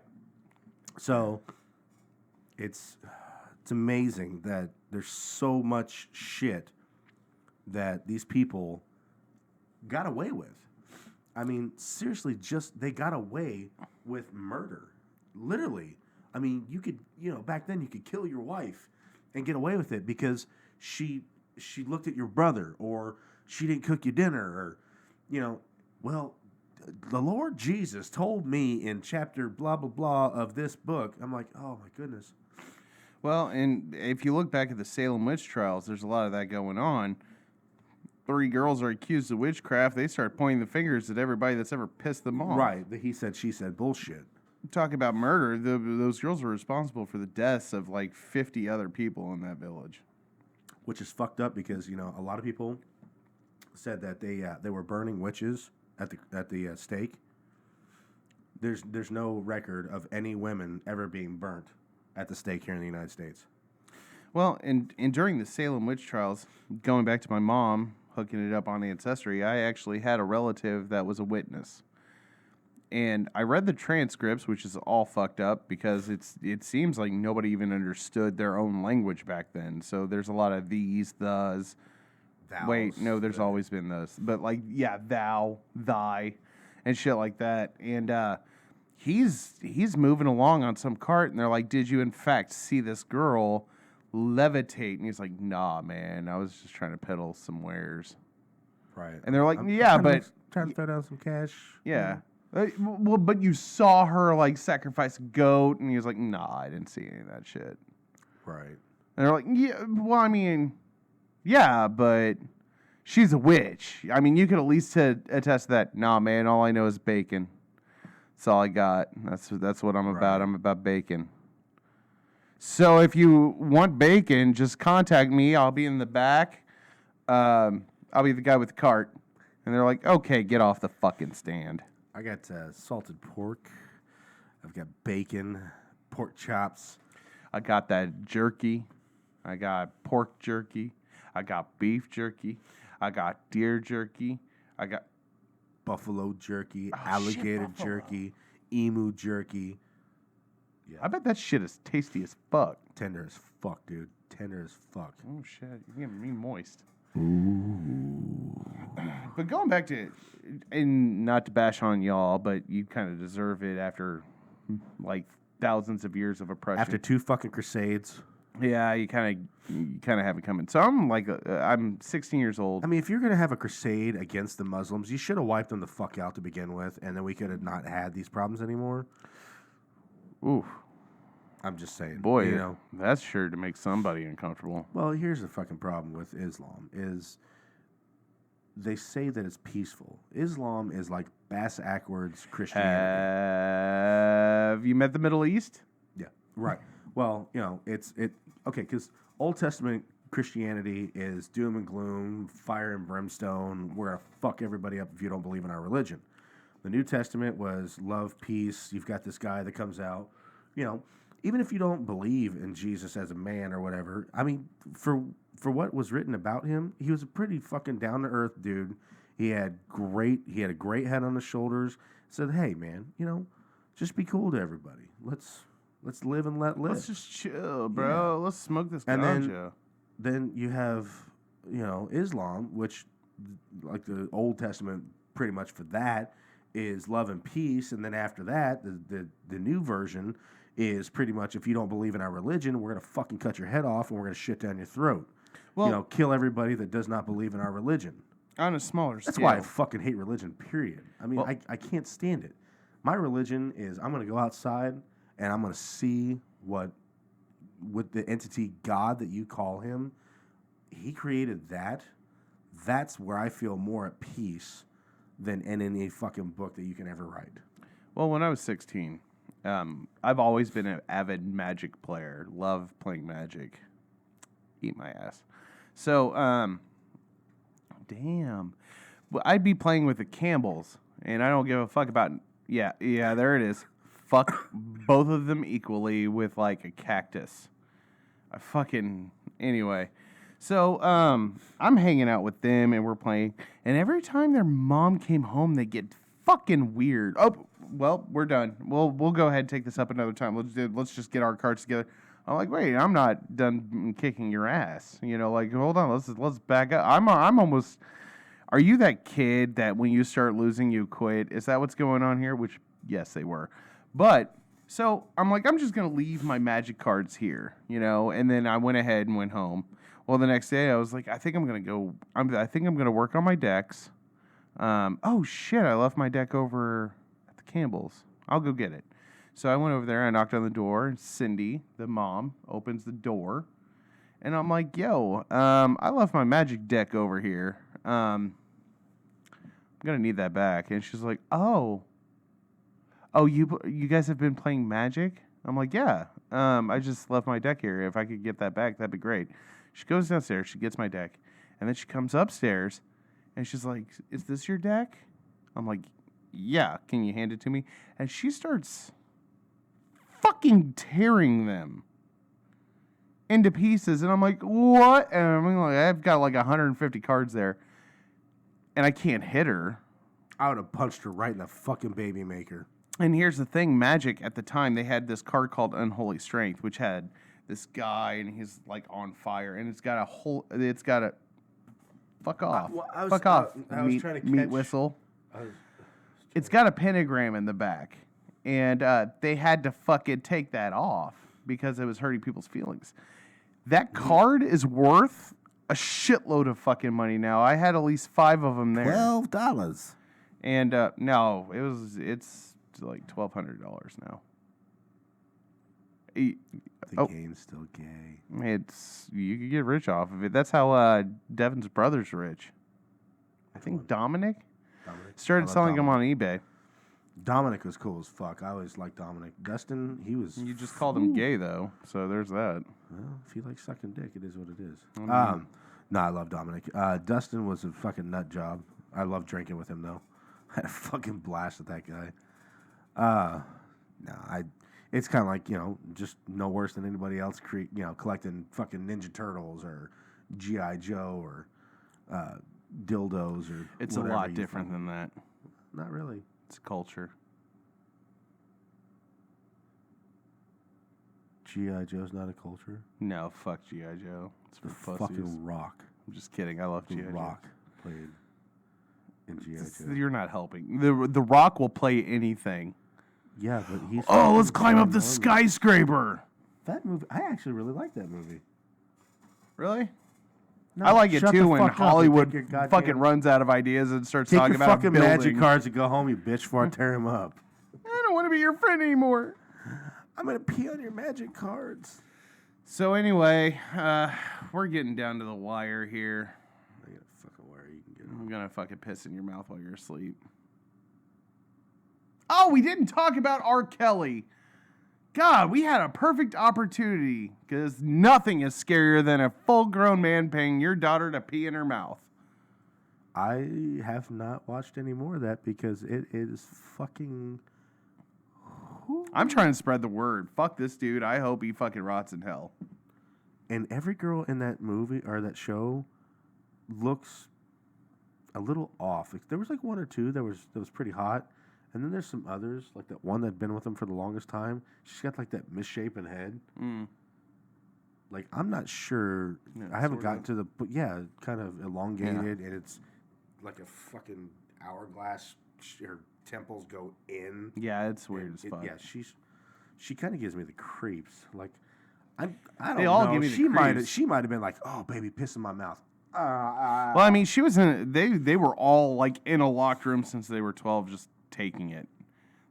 So it's amazing that there's so much shit that these people got away with. I mean, seriously, they got away with murder. Literally. I mean, you could, back then you could kill your wife and get away with it because she looked at your brother, or she didn't cook you dinner, or, well, the Lord Jesus told me in chapter blah, blah, blah of this book. I'm like, oh my goodness. Well, and if you look back at the Salem witch trials, there's a lot of that going on. 3 girls are accused of witchcraft. They start pointing the fingers at everybody that's ever pissed them off. Right. The he said, she said bullshit. Talk about murder. Those girls were responsible for the deaths of like 50 other people in that village. Which is fucked up because, a lot of people said that they were burning witches at the stake. There's no record of any women ever being burnt at the stake here in the United States. Well, and during the Salem witch trials, going back to my mom hooking it up on Ancestry, I actually had a relative that was a witness. And I read the transcripts, which is all fucked up because it seems like nobody even understood their own language back then. So there's a lot of these, thes. Thous. Wait, no, there's always been those. But like, yeah, thou, thy, and shit like that. And he's moving along on some cart, and they're like, did you in fact see this girl levitate? And he's like, nah, man, I was just trying to peddle some wares. Right. And they're like, I'm trying to throw down some cash. Yeah. Well, but you saw her like sacrifice a goat, and he was like, nah, I didn't see any of that shit. Right. And they're like, yeah, well, I mean, yeah, but she's a witch. I mean, you could at least attest to that. Nah, man, all I know is bacon. That's all I got. That's what I'm about. I'm about bacon. So if you want bacon, just contact me. I'll be in the back. I'll be the guy with the cart. And they're like, okay, get off the fucking stand. I got salted pork. I've got bacon, pork chops. I got that jerky. I got pork jerky. I got beef jerky. I got deer jerky. I got buffalo jerky, alligator jerky, emu jerky. Yeah. I bet that shit is tasty as fuck. Tender as fuck, dude. Tender as fuck. Oh, shit. You're getting me moist. Ooh. But going back to, and not to bash on y'all, but you kind of deserve it after, like, thousands of years of oppression. After 2 fucking crusades. Yeah, you kind of have it coming. So I'm 16 years old. I mean, if you're gonna have a crusade against the Muslims, you should have wiped them the fuck out to begin with, and then we could have not had these problems anymore. Ooh, I'm just saying, boy, that's sure to make somebody uncomfortable. Well, here's the fucking problem with Islam is they say that it's peaceful. Islam is like bass-ackwards Christianity. Have you met the Middle East? Yeah, right. Well, okay, because Old Testament Christianity is doom and gloom, fire and brimstone. We're going to fuck everybody up if you don't believe in our religion. The New Testament was love, peace. You've got this guy that comes out, even if you don't believe in Jesus as a man or whatever, I mean, for what was written about him, he was a pretty fucking down-to-earth dude. He had a great head on his shoulders. Said, hey, man, just be cool to everybody. Let's live and let live. Let's just chill, bro. Yeah. Let's smoke this ganja. Then you have, Islam, which, like the Old Testament, pretty much for that, is love and peace. And then after that, the new version is pretty much, if you don't believe in our religion, we're going to fucking cut your head off and we're going to shit down your throat. Well, kill everybody that does not believe in our religion. On a smaller scale. That's why I fucking hate religion, period. I mean, I can't stand it. My religion is I'm going to go outside and I'm going to see what the entity God that you call him, he created that. That's where I feel more at peace than in any fucking book that you can ever write. Well, when I was 16, I've always been an avid Magic player. Love playing Magic. Eat my ass. So, damn. Well, I'd be playing with the Campbells, and I don't give a fuck about... Yeah, there it is. Fuck both of them equally with, like, a cactus. Anyway. So, I'm hanging out with them, and we're playing, and every time their mom came home, they get fucking weird. Oh, well, we're done. We'll go ahead and take this up another time. Let's just get our cards together. I'm like, wait, I'm not done kicking your ass. Hold on, let's back up. I'm almost... Are you that kid that when you start losing, you quit? Is that what's going on here? Which, yes, they were. But, So I'm like, I'm just gonna leave my magic cards here, you know. And then I went ahead and went home. Well, the next day I was like, I think I'm gonna go. I think I'm gonna work on my decks. Oh shit! I left my deck over at the Campbells. I'll go get it. So I went over there. I knocked on the door. And Cindy, the mom, opens the door, and I'm like, "Yo, I left my magic deck over here. I'm gonna need that back." And she's like, "Oh, you guys have been playing Magic?" I'm like, "Yeah. I just left my deck here. If I could get that back, that'd be great." She goes downstairs. She gets my deck, and then she comes upstairs, and she's like, "Is this your deck?" I'm like, "Yeah. Can you hand it to me?" And she starts fucking tearing them into pieces, and I'm like, "What?" And I'm like, I've got like 150 cards there, and I can't hit her. I would have punched her right in the fucking baby maker. And here's the thing, Magic at the time, they had this card called Unholy Strength, which had this guy and he's like on fire, and it's got a fuck off. Fuck off. I was trying to meat catch- whistle. It's got a pentagram in the back. And they had to fucking take that off because it was hurting people's feelings. That card is worth a shitload of fucking money now. I had at least 5 of them there. $12. And no, it's like $1,200 now. The game's still gay. You could get rich off of it. That's how Devin's brother's rich. I think Dominic started selling them on eBay. Dominic was cool as fuck. I always liked Dominic. Dustin, he was. You just called him gay though, so there's that. Well, if you like sucking dick, it is what it is. Mm-hmm. No, I love Dominic. Dustin was a fucking nut job. I love drinking with him though. I had a fucking blast with that guy. It's kind of like, just no worse than anybody else. Collecting fucking Ninja Turtles or GI Joe or dildos or. It's a lot different than that. Not really. It's culture. GI Joe's not a culture. No, fuck GI Joe. It's for The pussies. fucking Rock. I'm just kidding. I love GI Joe. Rock played in GI Joe. You're not helping. The Rock will play anything. Yeah, but he's. Oh, let's climb up the skyscraper. That movie, I actually really like that movie. Really? No, I like it shut too the when fuck up and Hollywood take your goddamn- fucking runs out of ideas and starts Take talking your about fucking building. magic cards and go home, you bitch, before I tear them up. I don't want to be your friend anymore. I'm gonna pee on your magic cards. So anyway, we're getting down to the wire here. I got a fucking wire you can get. I'm gonna fucking piss in your mouth while you're asleep. Oh, we didn't talk about R. Kelly. God, we had a perfect opportunity because nothing is scarier than a full-grown man paying your daughter to pee in her mouth. I have not watched any more of that because it is fucking. I'm trying to spread the word. Fuck this dude. I hope he fucking rots in hell. And every girl in that movie or that show looks a little off. There was like one or two that was pretty hot, and then there's some others like that one that'd been with him for the longest time. She's got like that misshapen head. Like I'm not sure. Yeah, I haven't sort gotten of. to the but yeah, kind of elongated, and it's like a fucking hourglass. Her temples go in. Yeah, it's weird as fuck. Yeah, she kind of gives me the creeps. Like I don't They all know. give me the She might have been like, "Oh, baby, piss in my mouth." Well, I mean, she was in. They were all like in a locked room since they were 12, just taking it.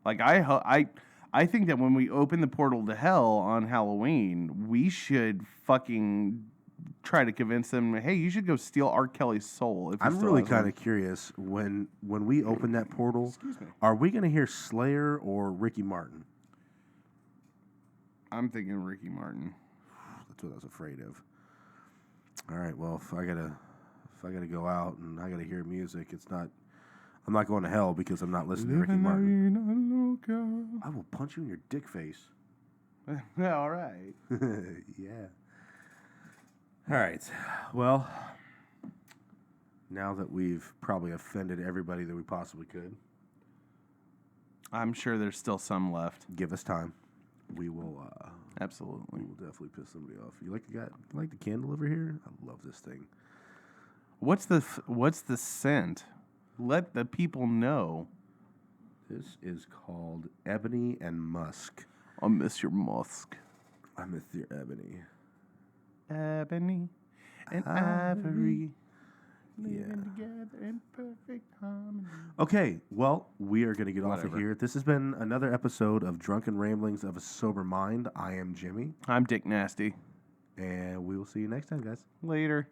Like I think that when we open the portal to hell on Halloween, we should fucking try to convince them. Hey, you should go steal R. Kelly's soul. If I'm really kind of curious when we open that portal. Excuse me. Are we going to hear Slayer or Ricky Martin? I'm thinking Ricky Martin. That's what I was afraid of. All right, well, if I gotta go out and I gotta hear music, I'm not going to hell because I'm not listening to Ricky Martin. I will punch you in your dick face. All right. Yeah. All right. Well, now that we've probably offended everybody that we possibly could, I'm sure there's still some left. give us time. We will. Absolutely. We will definitely piss somebody off. You like the candle over here? I love this thing. What's the scent? Let the people know. This is called Ebony and Musk. I miss your musk. I miss your ebony. Ebony and ivory. Yeah. Living together in perfect harmony. Okay, well, we are going to get off of Whatever. here. This has been another episode of Drunken Ramblings of a Sober Mind. I am Jimmy, I'm Dick Nasty. and we will see you next time, guys. Later.